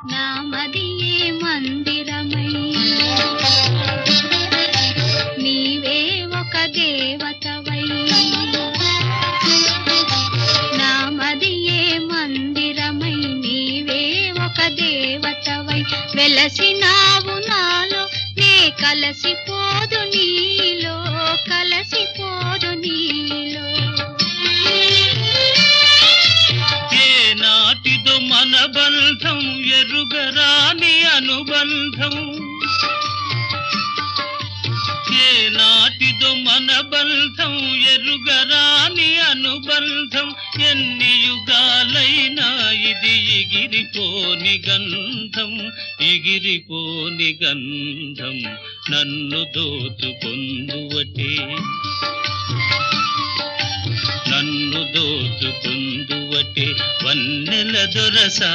నామదియే మందిరమై నీవే ఒక దేవతవై నామదియే మందిరమై నీవే ఒక దేవతవై వెలసినావు నాలో నే కలసిపోదు నీలో కలసిపోదు నీలో ఏనాటిదో మన బంధం ఎరుగరాని అనుబంధం ఏనాటిదో మన బంధం ఎరుగరాని అనుబంధం ఎన్ని యుగాలైనా ఇది ఎగిరిపోని గంధం ఎగిరిపోని గంధం నన్ను దోచుకొందువటే నన్ను దోచుకొందువటే వన్నెల దొరసా